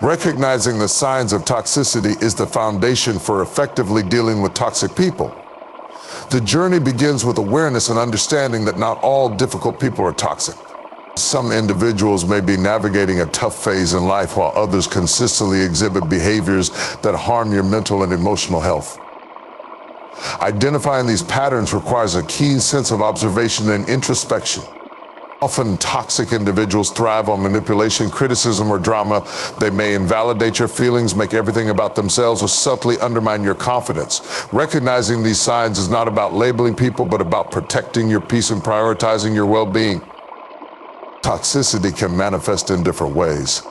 Recognizing the signs of toxicity is the foundation for effectively dealing with toxic people. The journey begins with awareness and understanding that not all difficult people are toxic. Some individuals may be navigating a tough phase in life while others consistently exhibit behaviors that harm your mental and emotional health. Identifying these patterns requires a keen sense of observation and introspection. Often toxic individuals thrive on manipulation, criticism, or drama. They may invalidate your feelings, make everything about themselves, or subtly undermine your confidence. Recognizing these signs is not about labeling people, but about protecting your peace and prioritizing your well-being. Toxicity can manifest in different ways.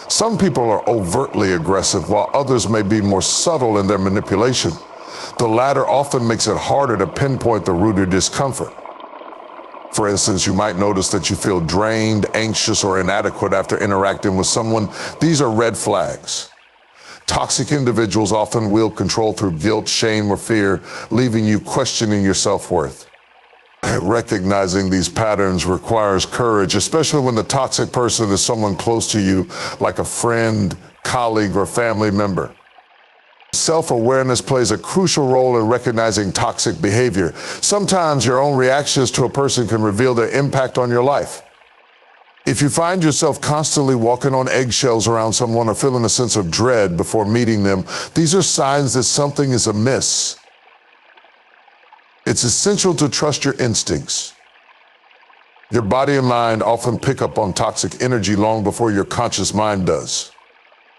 Some people are overtly aggressive, while others may be more subtle in their manipulation. The latter often makes it harder to pinpoint the root of discomfort. For instance, you might notice that you feel drained, anxious, or inadequate after interacting with someone. These are red flags. Toxic individuals often wield control through guilt, shame, or fear, leaving you questioning your self-worth. Recognizing these patterns requires courage, especially when the toxic person is someone close to you, like a friend, colleague, or family member. Self-awareness plays a crucial role in recognizing toxic behavior. Sometimes your own reactions to a person can reveal their impact on your life. If you find yourself constantly walking on eggshells around someone or feeling a sense of dread before meeting them, these are signs that something is amiss. It's essential to trust your instincts. Your body and mind often pick up on toxic energy long before your conscious mind does.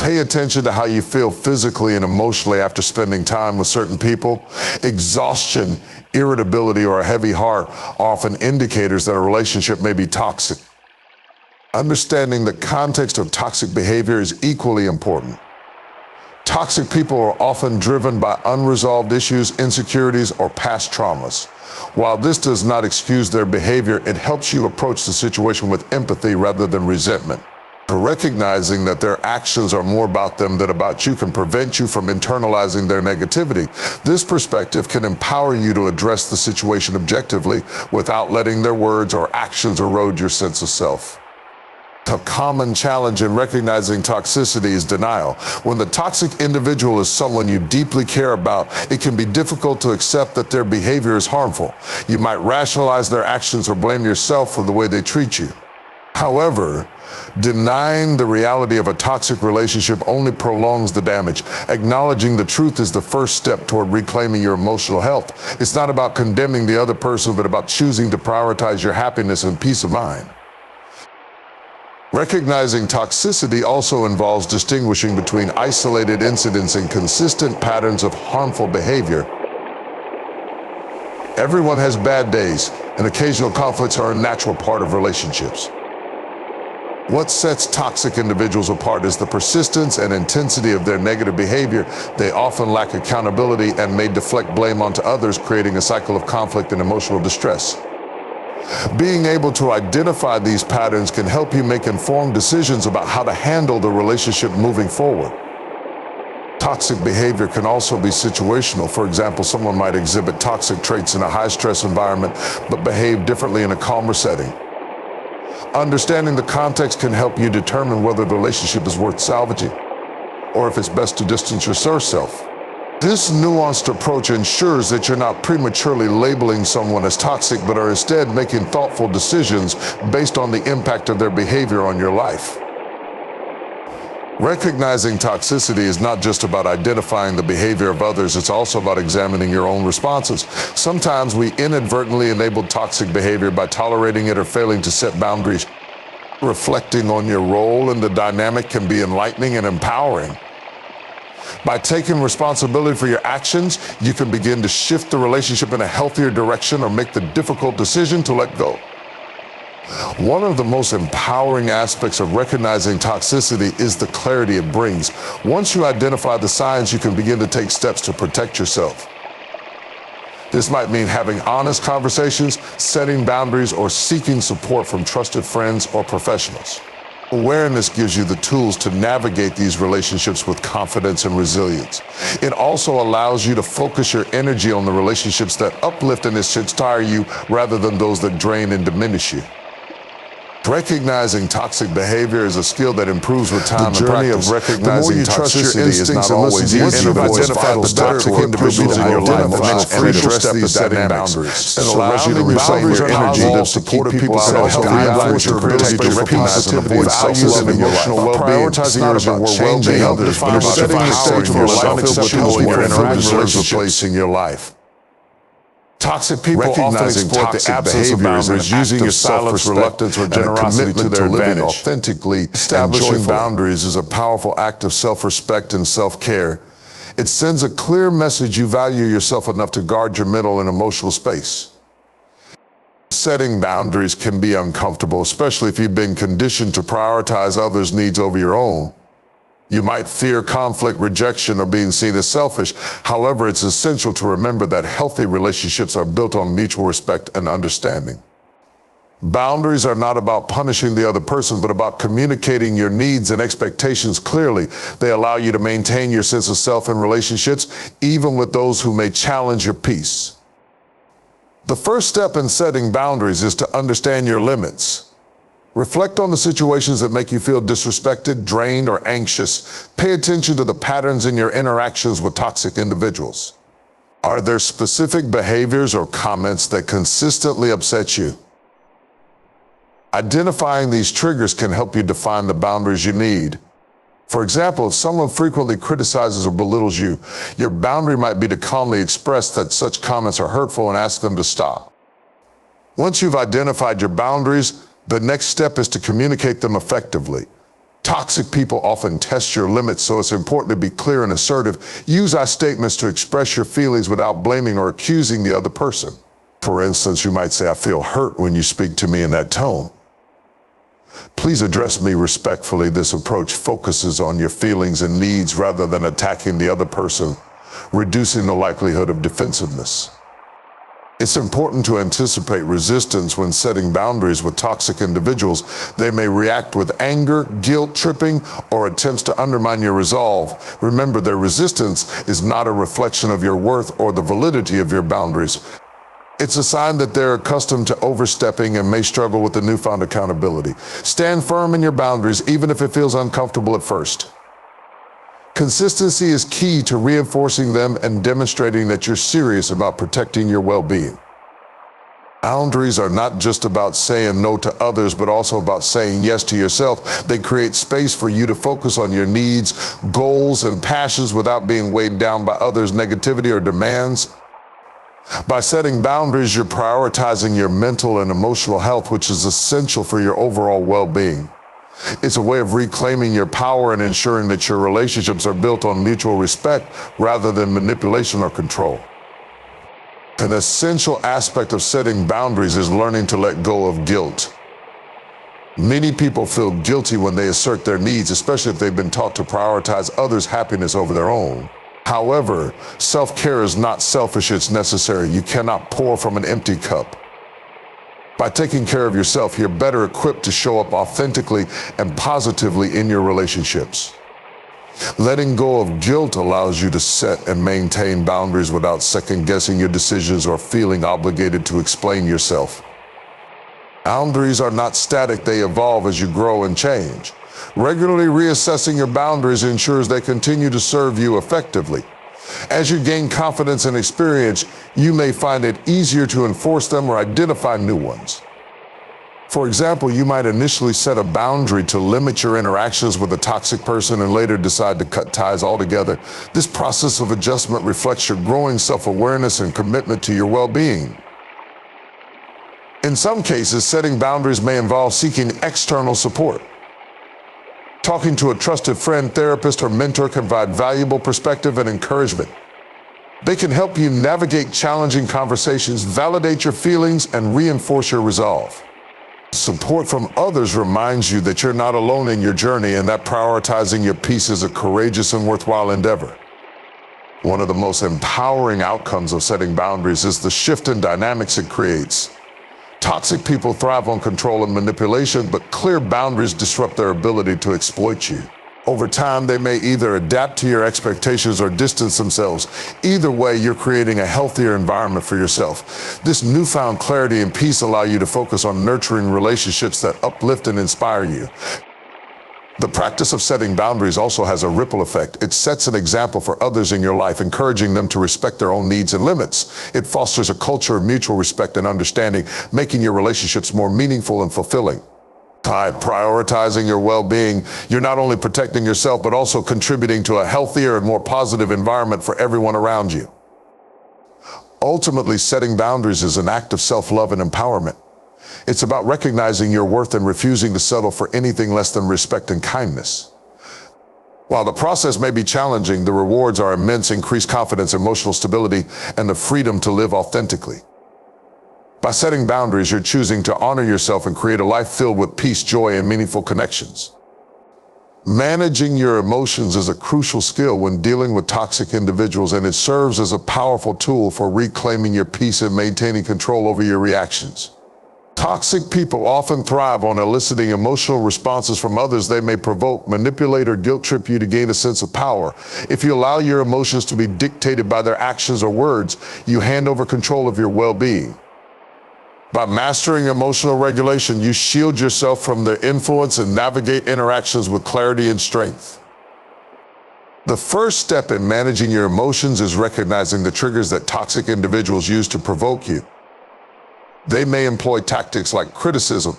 Pay attention to how you feel physically and emotionally after spending time with certain people. Exhaustion, irritability, or a heavy heart are often indicators that a relationship may be toxic. Understanding the context of toxic behavior is equally important. Toxic people are often driven by unresolved issues, insecurities, or past traumas. While this does not excuse their behavior, it helps you approach the situation with empathy rather than resentment. Recognizing that their actions are more about them than about you can prevent you from internalizing their negativity. This perspective can empower you to address the situation objectively without letting their words or actions erode your sense of self. A common challenge in recognizing toxicity is denial. When the toxic individual is someone you deeply care about, it can be difficult to accept that their behavior is harmful. You might rationalize their actions or blame yourself for the way they treat you. However, denying the reality of a toxic relationship only prolongs the damage. Acknowledging the truth is the first step toward reclaiming your emotional health. It's not about condemning the other person, but about choosing to prioritize your happiness and peace of mind. Recognizing toxicity also involves distinguishing between isolated incidents and consistent patterns of harmful behavior. Everyone has bad days, and occasional conflicts are a natural part of relationships. What sets toxic individuals apart is the persistence and intensity of their negative behavior. They often lack accountability and may deflect blame onto others, creating a cycle of conflict and emotional distress. Being able to identify these patterns can help you make informed decisions about how to handle the relationship moving forward. Toxic behavior can also be situational. For example, someone might exhibit toxic traits in a high-stress environment, but behave differently in a calmer setting. Understanding the context can help you determine whether the relationship is worth salvaging, or if it's best to distance yourself. This nuanced approach ensures that you're not prematurely labeling someone as toxic, but are instead making thoughtful decisions based on the impact of their behavior on your life. Recognizing toxicity is not just about identifying the behavior of others, it's also about examining your own responses. Sometimes we inadvertently enable toxic behavior by tolerating it or failing to set boundaries. Reflecting on your role in the dynamic can be enlightening and empowering. By taking responsibility for your actions, you can begin to shift the relationship in a healthier direction or make the difficult decision to let go. One of the most empowering aspects of recognizing toxicity is the clarity it brings. Once you identify the signs, you can begin to take steps to protect yourself. This might mean having honest conversations, setting boundaries, or seeking support from trusted friends or professionals. Awareness gives you the tools to navigate these relationships with confidence and resilience. It also allows you to focus your energy on the relationships that uplift and inspire you rather than those that drain and diminish you. Recognizing toxic behavior is a skill that improves with time and practice. The journey of recognizing toxicity is not always easy. Once you've identified the toxic individuals in your life, the next crucial step is setting boundaries. It allows you to reclaim your energy, the supportive people that also guidelines your ability to recognize and avoid self-love and emotional well-being. It's not about changing others, but about setting the stage for a life filled with joy and relationships. place in your life. Toxic people often Recognizing exploit the toxic absence of behaviors boundaries, and using your silence, self-respect reluctance, or and a generosity to commitment their to living advantage. authentically and Establishing joyfully. boundaries is a powerful act of self-respect and self-care. It sends a clear message you value yourself enough to guard your mental and emotional space. Setting boundaries can be uncomfortable, especially if you've been conditioned to prioritize others' needs over your own. You might fear conflict, rejection, or being seen as selfish. However, it's essential to remember that healthy relationships are built on mutual respect and understanding. Boundaries are not about punishing the other person, but about communicating your needs and expectations clearly. They allow you to maintain your sense of self in relationships, even with those who may challenge your peace. The first step in setting boundaries is to understand your limits. Reflect on the situations that make you feel disrespected, drained, or anxious. Pay attention to the patterns in your interactions with toxic individuals. Are there specific behaviors or comments that consistently upset you? Identifying these triggers can help you define the boundaries you need. For example, if someone frequently criticizes or belittles you, your boundary might be to calmly express that such comments are hurtful and ask them to stop. Once you've identified your boundaries, the next step is to communicate them effectively. Toxic people often test your limits, so it's important to be clear and assertive. Use I statements to express your feelings without blaming or accusing the other person. For instance, you might say, "I feel hurt when you speak to me in that tone. Please address me respectfully." This approach focuses on your feelings and needs rather than attacking the other person, reducing the likelihood of defensiveness. It's important to anticipate resistance when setting boundaries with toxic individuals. They may react with anger, guilt tripping, or attempts to undermine your resolve. Remember, their resistance is not a reflection of your worth or the validity of your boundaries. It's a sign that they're accustomed to overstepping and may struggle with the newfound accountability. Stand firm in your boundaries, even if it feels uncomfortable at first. Consistency is key to reinforcing them and demonstrating that you're serious about protecting your well-being. Boundaries are not just about saying no to others, but also about saying yes to yourself. They create space for you to focus on your needs, goals, and passions without being weighed down by others' negativity or demands. By setting boundaries, you're prioritizing your mental and emotional health, which is essential for your overall well-being. It's a way of reclaiming your power and ensuring that your relationships are built on mutual respect rather than manipulation or control. An essential aspect of setting boundaries is learning to let go of guilt. Many people feel guilty when they assert their needs, especially if they've been taught to prioritize others' happiness over their own. However, self-care is not selfish, it's necessary. You cannot pour from an empty cup. By taking care of yourself, you're better equipped to show up authentically and positively in your relationships. Letting go of guilt allows you to set and maintain boundaries without second-guessing your decisions or feeling obligated to explain yourself. Boundaries are not static, they evolve as you grow and change. Regularly reassessing your boundaries ensures they continue to serve you effectively. As you gain confidence and experience, you may find it easier to enforce them or identify new ones. For example, you might initially set a boundary to limit your interactions with a toxic person and later decide to cut ties altogether. This process of adjustment reflects your growing self-awareness and commitment to your well-being. In some cases, setting boundaries may involve seeking external support. Talking to a trusted friend, therapist, or mentor can provide valuable perspective and encouragement. They can help you navigate challenging conversations, validate your feelings, and reinforce your resolve. Support from others reminds you that you're not alone in your journey and that prioritizing your peace is a courageous and worthwhile endeavor. One of the most empowering outcomes of setting boundaries is the shift in dynamics it creates. Toxic people thrive on control and manipulation, but clear boundaries disrupt their ability to exploit you. Over time, they may either adapt to your expectations or distance themselves. Either way, you're creating a healthier environment for yourself. This newfound clarity and peace allow you to focus on nurturing relationships that uplift and inspire you. The practice of setting boundaries also has a ripple effect. It sets an example for others in your life, encouraging them to respect their own needs and limits. It fosters a culture of mutual respect and understanding, making your relationships more meaningful and fulfilling. By prioritizing your well-being, you're not only protecting yourself, but also contributing to a healthier and more positive environment for everyone around you. Ultimately, setting boundaries is an act of self-love and empowerment. It's about recognizing your worth and refusing to settle for anything less than respect and kindness. While the process may be challenging, the rewards are immense: increased confidence, emotional stability, and the freedom to live authentically. By setting boundaries, you're choosing to honor yourself and create a life filled with peace, joy, and meaningful connections. Managing your emotions is a crucial skill when dealing with toxic individuals, and it serves as a powerful tool for reclaiming your peace and maintaining control over your reactions. Toxic people often thrive on eliciting emotional responses from others. They may provoke, manipulate, or guilt trip you to gain a sense of power. If you allow your emotions to be dictated by their actions or words, you hand over control of your well-being. By mastering emotional regulation, you shield yourself from their influence and navigate interactions with clarity and strength. The first step in managing your emotions is recognizing the triggers that toxic individuals use to provoke you. They may employ tactics like criticism,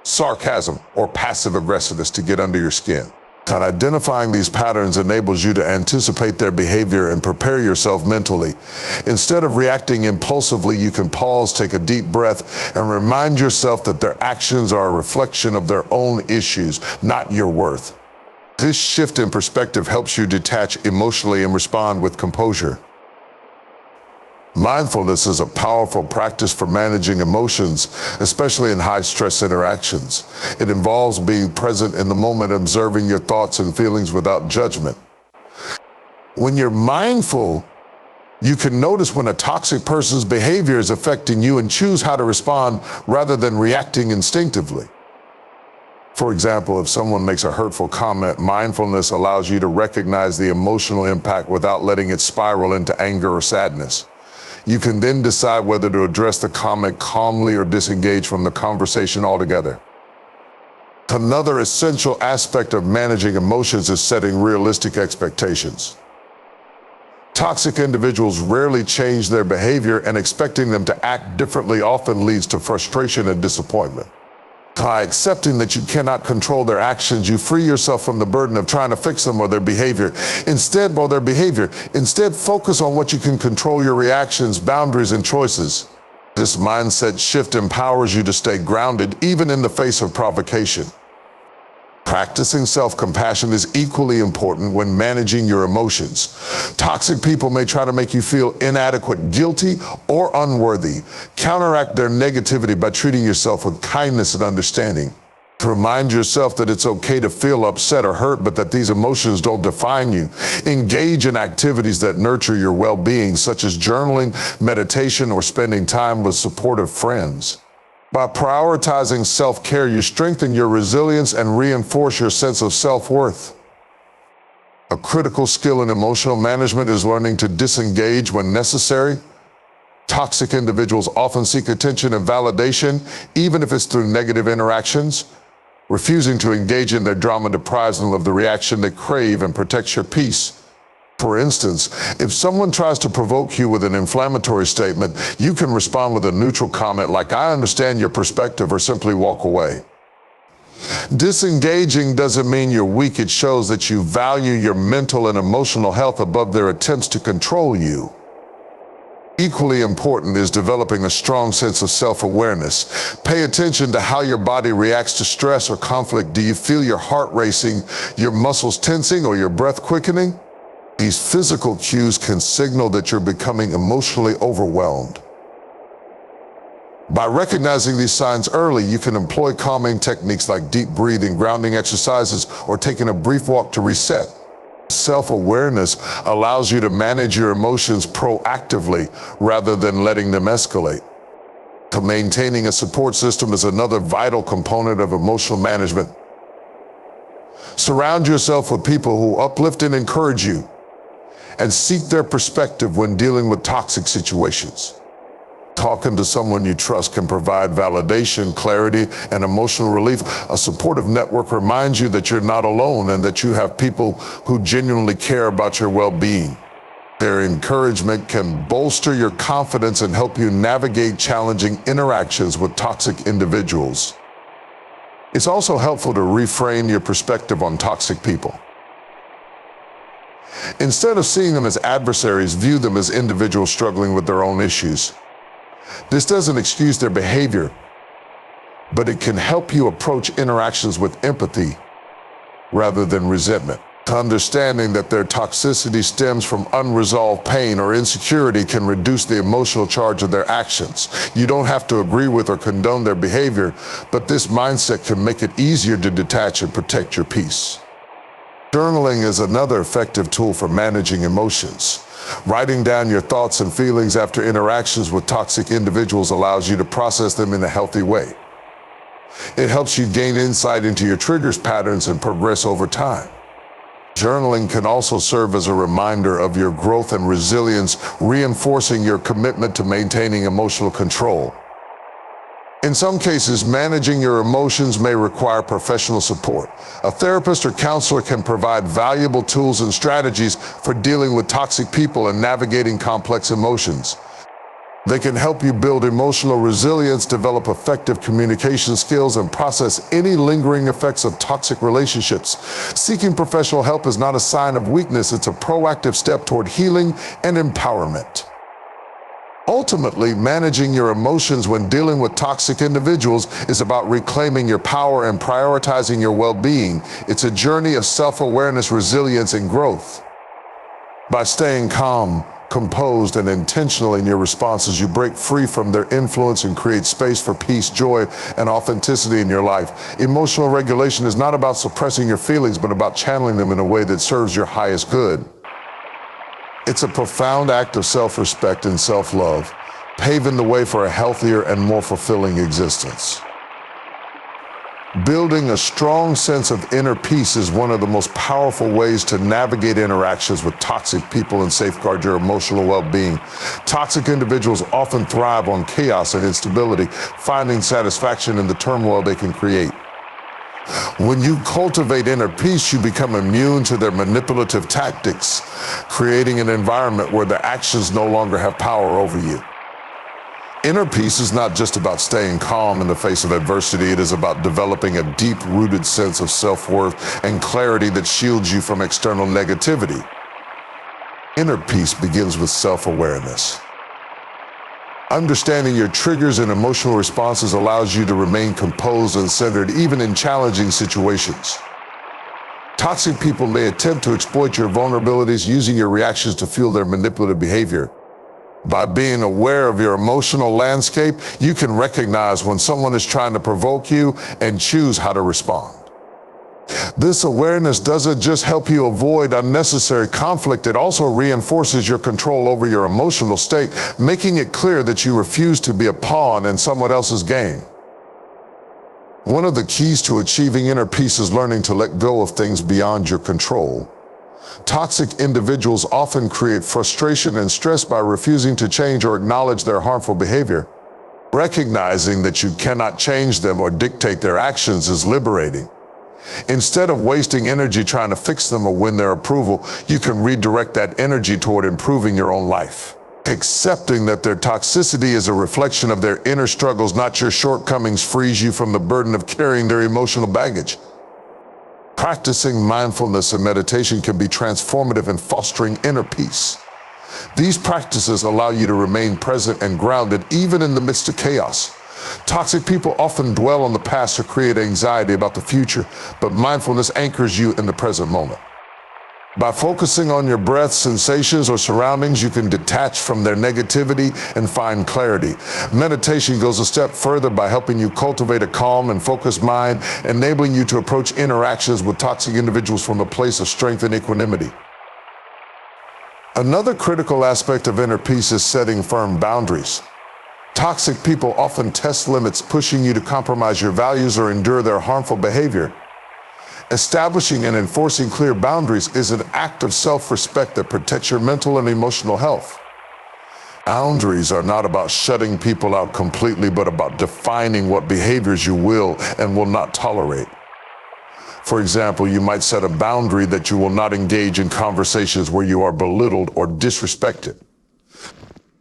sarcasm, or passive aggressiveness to get under your skin. And identifying these patterns enables you to anticipate their behavior and prepare yourself mentally. Instead of reacting impulsively, you can pause, take a deep breath, and remind yourself that their actions are a reflection of their own issues, not your worth. This shift in perspective helps you detach emotionally and respond with composure. Mindfulness is a powerful practice for managing emotions, especially in high-stress interactions. It involves being present in the moment, observing your thoughts and feelings without judgment. When you're mindful, you can notice when a toxic person's behavior is affecting you and choose how to respond rather than reacting instinctively. For example, if someone makes a hurtful comment, mindfulness allows you to recognize the emotional impact without letting it spiral into anger or sadness. You can then decide whether to address the comment calmly or disengage from the conversation altogether. Another essential aspect of managing emotions is setting realistic expectations. Toxic individuals rarely change their behavior, and expecting them to act differently often leads to frustration and disappointment. By accepting that you cannot control their actions, you free yourself from the burden of trying to fix them or their behavior. Instead, focus on what you can control: your reactions, boundaries, and choices. This mindset shift empowers you to stay grounded even in the face of provocation. Practicing self-compassion is equally important when managing your emotions. Toxic people may try to make you feel inadequate, guilty, or unworthy. Counteract their negativity by treating yourself with kindness and understanding. Remind yourself that it's okay to feel upset or hurt, but that these emotions don't define you. Engage in activities that nurture your well-being, such as journaling, meditation, or spending time with supportive friends. By prioritizing self-care, you strengthen your resilience and reinforce your sense of self-worth. A critical skill in emotional management is learning to disengage when necessary. Toxic individuals often seek attention and validation, even if it's through negative interactions. Refusing to engage in their drama deprives them of the reaction they crave and protects your peace. For instance, if someone tries to provoke you with an inflammatory statement, you can respond with a neutral comment like, "I understand your perspective," or simply walk away. Disengaging doesn't mean you're weak. It shows that you value your mental and emotional health above their attempts to control you. Equally important is developing a strong sense of self-awareness. Pay attention to how your body reacts to stress or conflict. Do you feel your heart racing, your muscles tensing, or your breath quickening? These physical cues can signal that you're becoming emotionally overwhelmed. By recognizing these signs early, you can employ calming techniques like deep breathing, grounding exercises, or taking a brief walk to reset. Self-awareness allows you to manage your emotions proactively rather than letting them escalate. Maintaining a support system is another vital component of emotional management. Surround yourself with people who uplift and encourage you, and seek their perspective when dealing with toxic situations. Talking to someone you trust can provide validation, clarity, and emotional relief. A supportive network reminds you that you're not alone and that you have people who genuinely care about your well-being. Their encouragement can bolster your confidence and help you navigate challenging interactions with toxic individuals. It's also helpful to reframe your perspective on toxic people. Instead of seeing them as adversaries, view them as individuals struggling with their own issues. This doesn't excuse their behavior, but it can help you approach interactions with empathy rather than resentment. Understanding that their toxicity stems from unresolved pain or insecurity can reduce the emotional charge of their actions. You don't have to agree with or condone their behavior, but this mindset can make it easier to detach and protect your peace. Journaling is another effective tool for managing emotions. Writing down your thoughts and feelings after interactions with toxic individuals allows you to process them in a healthy way. It helps you gain insight into your triggers, patterns, and progress over time. Journaling can also serve as a reminder of your growth and resilience, reinforcing your commitment to maintaining emotional control. In some cases, managing your emotions may require professional support. A therapist or counselor can provide valuable tools and strategies for dealing with toxic people and navigating complex emotions. They can help you build emotional resilience, develop effective communication skills, and process any lingering effects of toxic relationships. Seeking professional help is not a sign of weakness, it's a proactive step toward healing and empowerment. Ultimately, managing your emotions when dealing with toxic individuals is about reclaiming your power and prioritizing your well-being. It's a journey of self-awareness, resilience, and growth. By staying calm, composed, and intentional in your responses, you break free from their influence and create space for peace, joy, and authenticity in your life. Emotional regulation is not about suppressing your feelings, but about channeling them in a way that serves your highest good. It's a profound act of self-respect and self-love, paving the way for a healthier and more fulfilling existence. Building a strong sense of inner peace is one of the most powerful ways to navigate interactions with toxic people and safeguard your emotional well-being. Toxic individuals often thrive on chaos and instability, finding satisfaction in the turmoil they can create. When you cultivate inner peace, you become immune to their manipulative tactics, creating an environment where their actions no longer have power over you. Inner peace is not just about staying calm in the face of adversity. It is about developing a deep-rooted sense of self-worth and clarity that shields you from external negativity. Inner peace begins with self-awareness. Understanding your triggers and emotional responses allows you to remain composed and centered even in challenging situations. Toxic people may attempt to exploit your vulnerabilities, using your reactions to fuel their manipulative behavior. By being aware of your emotional landscape, you can recognize when someone is trying to provoke you and choose how to respond. This awareness doesn't just help you avoid unnecessary conflict, it also reinforces your control over your emotional state, making it clear that you refuse to be a pawn in someone else's game. One of the keys to achieving inner peace is learning to let go of things beyond your control. Toxic individuals often create frustration and stress by refusing to change or acknowledge their harmful behavior. Recognizing that you cannot change them or dictate their actions is liberating. Instead of wasting energy trying to fix them or win their approval, you can redirect that energy toward improving your own life. Accepting that their toxicity is a reflection of their inner struggles, not your shortcomings, frees you from the burden of carrying their emotional baggage. Practicing mindfulness and meditation can be transformative in fostering inner peace. These practices allow you to remain present and grounded even in the midst of chaos. Toxic people often dwell on the past to create anxiety about the future, but mindfulness anchors you in the present moment. By focusing on your breath, sensations, or surroundings, you can detach from their negativity and find clarity. Meditation goes a step further by helping you cultivate a calm and focused mind, enabling you to approach interactions with toxic individuals from a place of strength and equanimity. Another critical aspect of inner peace is setting firm boundaries. Toxic people often test limits, pushing you to compromise your values or endure their harmful behavior. Establishing and enforcing clear boundaries is an act of self-respect that protects your mental and emotional health. Boundaries are not about shutting people out completely, but about defining what behaviors you will and will not tolerate. For example, you might set a boundary that you will not engage in conversations where you are belittled or disrespected.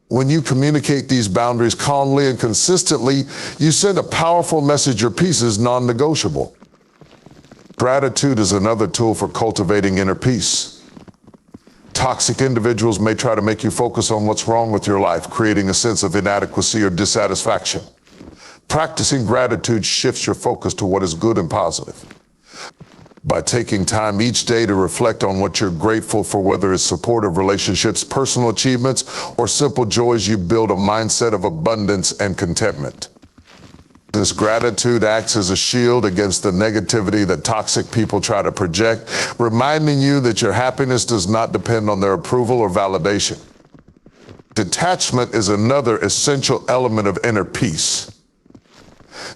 When you communicate these boundaries calmly and consistently, you send a powerful message your peace is non-negotiable. Gratitude is another tool for cultivating inner peace. Toxic individuals may try to make you focus on what's wrong with your life, creating a sense of inadequacy or dissatisfaction. Practicing gratitude shifts your focus to what is good and positive. By taking time each day to reflect on what you're grateful for, whether it's supportive relationships, personal achievements, or simple joys, you build a mindset of abundance and contentment. This gratitude acts as a shield against the negativity that toxic people try to project, reminding you that your happiness does not depend on their approval or validation. Detachment is another essential element of inner peace.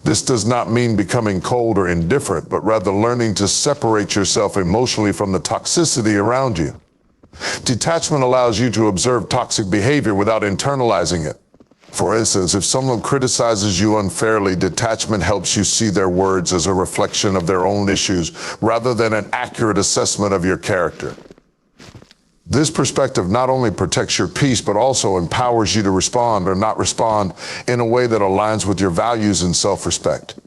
This does not mean becoming cold or indifferent, but rather learning to separate yourself emotionally from the toxicity around you. Detachment allows you to observe toxic behavior without internalizing it. For instance, if someone criticizes you unfairly, detachment helps you see their words as a reflection of their own issues rather than an accurate assessment of your character. This perspective not only protects your peace, but also empowers you to respond or not respond in a way that aligns with your values and self-respect.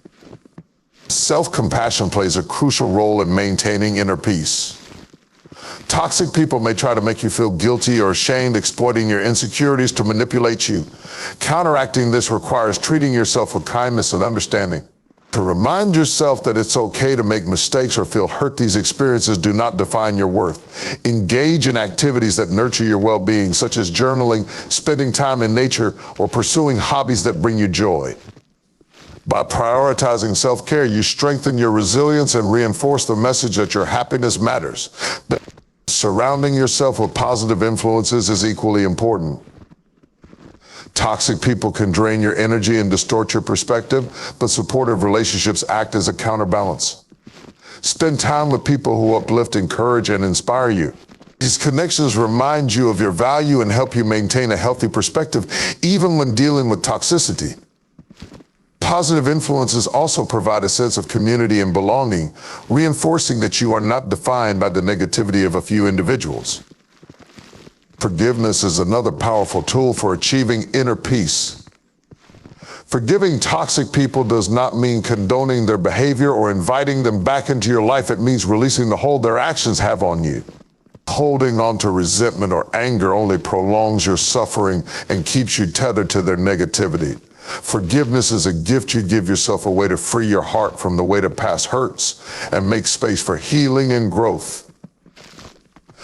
Self-compassion plays a crucial role in maintaining inner peace. Toxic people may try to make you feel guilty or ashamed, exploiting your insecurities to manipulate you. Counteracting this requires treating yourself with kindness and understanding. To remind yourself that it's okay to make mistakes or feel hurt, these experiences do not define your worth. Engage in activities that nurture your well-being, such as journaling, spending time in nature, or pursuing hobbies that bring you joy. By prioritizing self-care, you strengthen your resilience and reinforce the message that your happiness matters. Surrounding yourself with positive influences is equally important. Toxic people can drain your energy and distort your perspective, but supportive relationships act as a counterbalance. Spend time with people who uplift, encourage, and inspire you. These connections remind you of your value and help you maintain a healthy perspective, even when dealing with toxicity. Positive influences also provide a sense of community and belonging, reinforcing that you are not defined by the negativity of a few individuals. Forgiveness is another powerful tool for achieving inner peace. Forgiving toxic people does not mean condoning their behavior or inviting them back into your life. It means releasing the hold their actions have on you. Holding on to resentment or anger only prolongs your suffering and keeps you tethered to their negativity. Forgiveness is a gift you give yourself, a way to free your heart from the weight of past hurts and make space for healing and growth.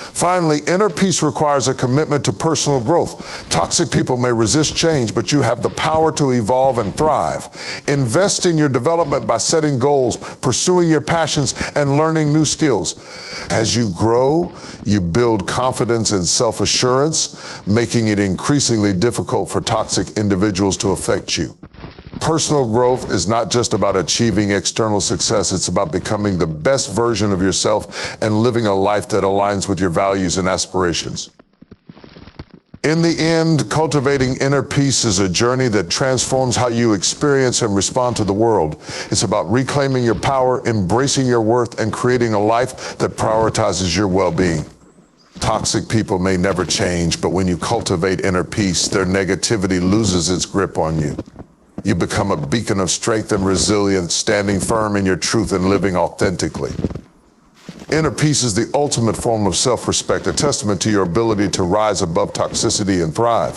Finally, inner peace requires a commitment to personal growth. Toxic people may resist change, but you have the power to evolve and thrive. Invest in your development by setting goals, pursuing your passions, and learning new skills. As you grow, you build confidence and self-assurance, making it increasingly difficult for toxic individuals to affect you. Personal growth is not just about achieving external success, it's about becoming the best version of yourself and living a life that aligns with your values and aspirations. In the end, cultivating inner peace is a journey that transforms how you experience and respond to the world. It's about reclaiming your power, embracing your worth, and creating a life that prioritizes your well-being. Toxic people may never change, but when you cultivate inner peace, their negativity loses its grip on you. You become a beacon of strength and resilience, standing firm in your truth and living authentically. Inner peace is the ultimate form of self-respect, a testament to your ability to rise above toxicity and thrive.